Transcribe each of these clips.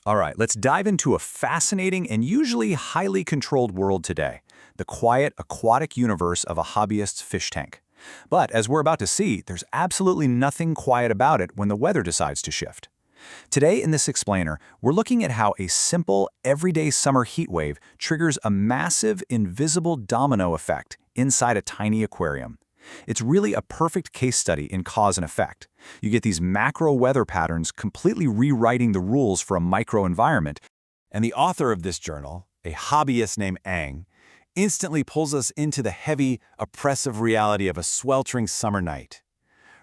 All right, let's dive into a fascinating and usually highly controlled world today, the quiet aquatic universe of a hobbyist's fish tank. But as we're about to see, there's absolutely nothing quiet about it when the weather decides to shift. Today in this explainer, we're looking at how a simple, everyday summer heat wave triggers a massive, invisible domino effect inside a tiny aquarium. It's really a perfect case study in cause and effect. You get these macro weather patterns completely rewriting the rules for a microenvironment, and the author of this journal, a hobbyist named Ang, instantly pulls us into the heavy, oppressive reality of a sweltering summer night.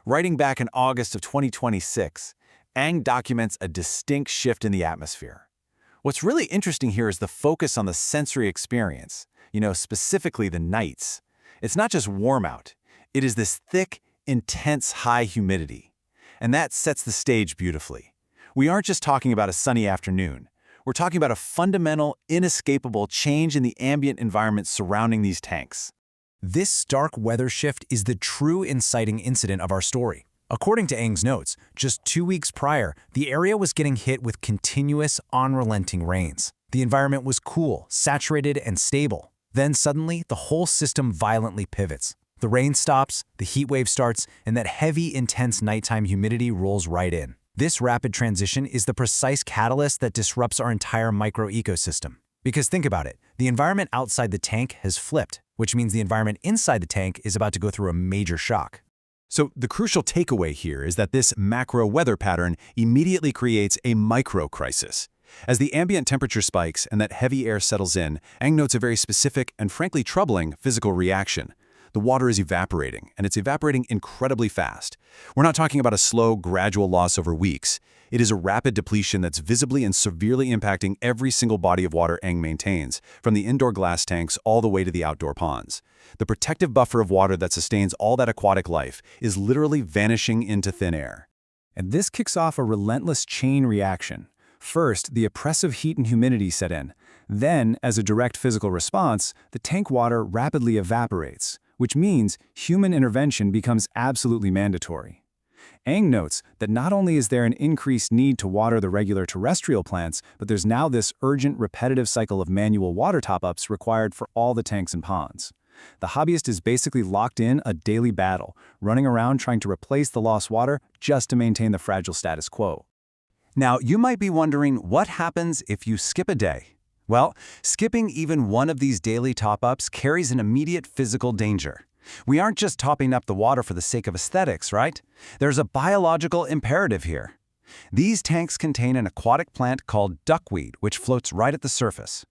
Writing back in August of 2026, Ang documents a distinct shift in the atmosphere. What's really interesting here is the focus on the sensory experience, specifically the nights. It's not just warm out. It is this thick, intense high humidity. And that sets the stage beautifully. We aren't just talking about a sunny afternoon. We're talking about a fundamental, inescapable change in the ambient environment surrounding these tanks. This stark weather shift is the true inciting incident of our story. According to Ang's notes, just 2 weeks prior, the area was getting hit with continuous, unrelenting rains. The environment was cool, saturated, and stable. Then suddenly, the whole system violently pivots. The rain stops, the heat wave starts, and that heavy, intense nighttime humidity rolls right in. This rapid transition is the precise catalyst that disrupts our entire micro-ecosystem. Because think about it, the environment outside the tank has flipped, which means the environment inside the tank is about to go through a major shock. So the crucial takeaway here is that this macro weather pattern immediately creates a micro-crisis. As the ambient temperature spikes and that heavy air settles in, Ang notes a very specific and frankly troubling physical reaction. The water is evaporating, and it's evaporating incredibly fast. We're not talking about a slow, gradual loss over weeks. It is a rapid depletion that's visibly and severely impacting every single body of water Ang maintains, from the indoor glass tanks all the way to the outdoor ponds. The protective buffer of water that sustains all that aquatic life is literally vanishing into thin air. And this kicks off a relentless chain reaction. First, the oppressive heat and humidity set in. Then, as a direct physical response, the tank water rapidly evaporates, which means human intervention becomes absolutely mandatory. Ang notes that not only is there an increased need to water the regular terrestrial plants, but there's now this urgent, repetitive cycle of manual water top-ups required for all the tanks and ponds. The hobbyist is basically locked in a daily battle, running around trying to replace the lost water just to maintain the fragile status quo. Now, you might be wondering what happens if you skip a day. Well, skipping even one of these daily top-ups carries an immediate physical danger. We aren't just topping up the water for the sake of aesthetics, right? There's a biological imperative here. These tanks contain an aquatic plant called duckweed, which floats right at the surface.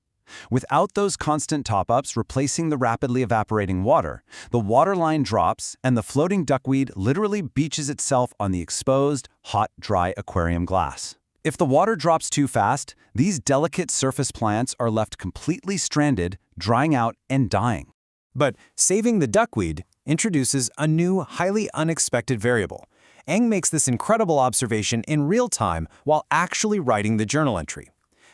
Without those constant top-ups replacing the rapidly evaporating water, the water line drops and the floating duckweed literally beaches itself on the exposed, hot, dry aquarium glass. If the water drops too fast, these delicate surface plants are left completely stranded, drying out, and dying. But saving the duckweed introduces a new, highly unexpected variable. Ang makes this incredible observation in real time while actually writing the journal entry.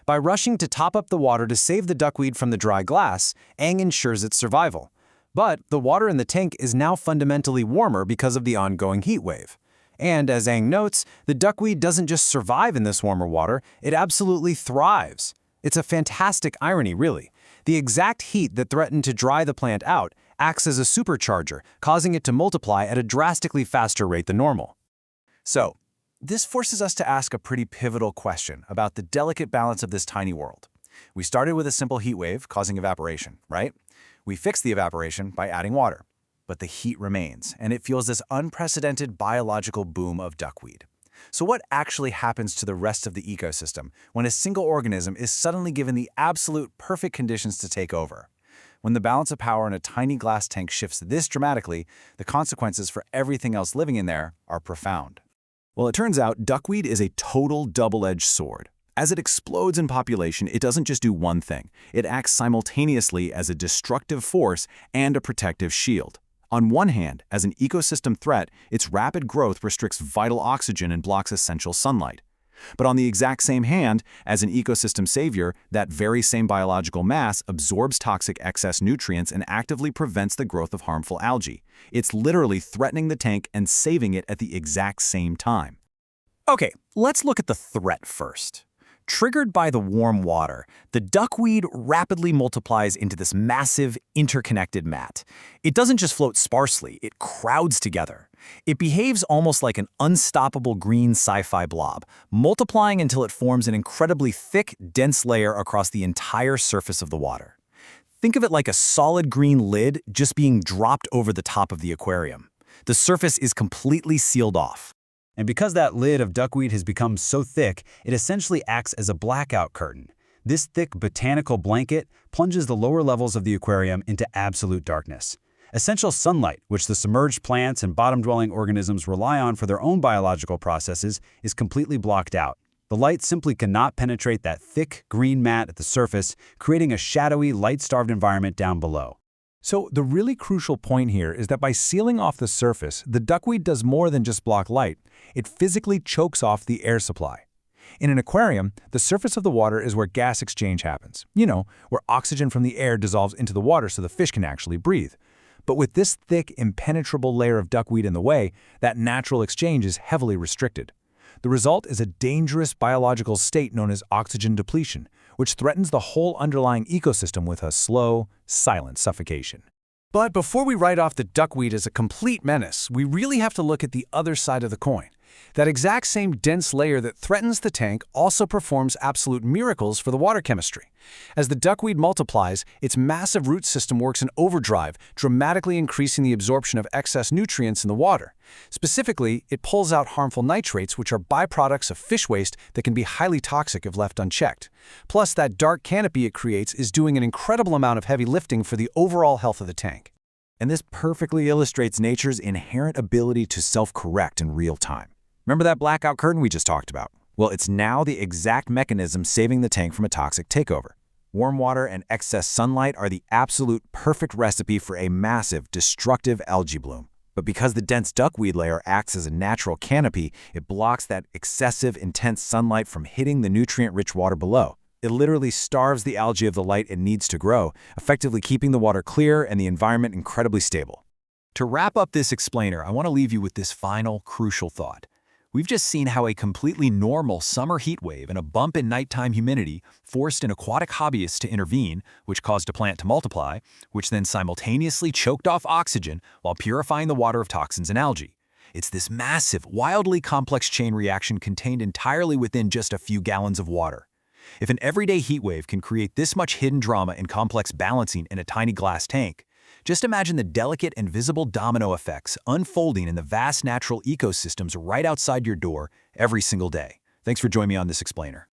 By rushing to top up the water to save the duckweed from the dry glass, Ang ensures its survival. But the water in the tank is now fundamentally warmer because of the ongoing heat wave. And as Ang notes, the duckweed doesn't just survive in this warmer water, it absolutely thrives. It's a fantastic irony, really. The exact heat that threatened to dry the plant out acts as a supercharger, causing it to multiply at a drastically faster rate than normal. So, this forces us to ask a pretty pivotal question about the delicate balance of this tiny world. We started with a simple heat wave causing evaporation, right? We fixed the evaporation by adding water. But the heat remains, and it fuels this unprecedented biological boom of duckweed. So what actually happens to the rest of the ecosystem when a single organism is suddenly given the absolute perfect conditions to take over? When the balance of power in a tiny glass tank shifts this dramatically, the consequences for everything else living in there are profound. Well, it turns out duckweed is a total double-edged sword. As it explodes in population, it doesn't just do one thing. It acts simultaneously as a destructive force and a protective shield. On one hand, as an ecosystem threat, its rapid growth restricts vital oxygen and blocks essential sunlight. But on the exact same hand, as an ecosystem savior, that very same biological mass absorbs toxic excess nutrients and actively prevents the growth of harmful algae. It's literally threatening the tank and saving it at the exact same time. Okay, let's look at the threat first. Triggered by the warm water, the duckweed rapidly multiplies into this massive, interconnected mat. It doesn't just float sparsely, it crowds together. It behaves almost like an unstoppable green sci-fi blob, multiplying until it forms an incredibly thick, dense layer across the entire surface of the water. Think of it like a solid green lid just being dropped over the top of the aquarium. The surface is completely sealed off. And because that lid of duckweed has become so thick, it essentially acts as a blackout curtain. This thick botanical blanket plunges the lower levels of the aquarium into absolute darkness. Essential sunlight, which the submerged plants and bottom-dwelling organisms rely on for their own biological processes, is completely blocked out. The light simply cannot penetrate that thick green mat at the surface, creating a shadowy, light-starved environment down below. So the really crucial point here is that by sealing off the surface, the duckweed does more than just block light. It physically chokes off the air supply. In an aquarium, the surface of the water is where gas exchange happens. Where oxygen from the air dissolves into the water so the fish can actually breathe. But with this thick, impenetrable layer of duckweed in the way, that natural exchange is heavily restricted. The result is a dangerous biological state known as oxygen depletion, which threatens the whole underlying ecosystem with a slow, silent suffocation. But before we write off the duckweed as a complete menace, we really have to look at the other side of the coin. That exact same dense layer that threatens the tank also performs absolute miracles for the water chemistry. As the duckweed multiplies, its massive root system works in overdrive, dramatically increasing the absorption of excess nutrients in the water. Specifically, it pulls out harmful nitrates, which are byproducts of fish waste that can be highly toxic if left unchecked. Plus, that dark canopy it creates is doing an incredible amount of heavy lifting for the overall health of the tank. And this perfectly illustrates nature's inherent ability to self-correct in real time. Remember that blackout curtain we just talked about? Well, it's now the exact mechanism saving the tank from a toxic takeover. Warm water and excess sunlight are the absolute perfect recipe for a massive, destructive algae bloom. But because the dense duckweed layer acts as a natural canopy, it blocks that excessive, intense sunlight from hitting the nutrient-rich water below. It literally starves the algae of the light it needs to grow, effectively keeping the water clear and the environment incredibly stable. To wrap up this explainer, I want to leave you with this final, crucial thought. We've just seen how a completely normal summer heat wave and a bump in nighttime humidity forced an aquatic hobbyist to intervene, which caused a plant to multiply, which then simultaneously choked off oxygen while purifying the water of toxins and algae. It's this massive, wildly complex chain reaction contained entirely within just a few gallons of water. If an everyday heat wave can create this much hidden drama and complex balancing in a tiny glass tank, just imagine the delicate and visible domino effects unfolding in the vast natural ecosystems right outside your door every single day. Thanks for joining me on this explainer.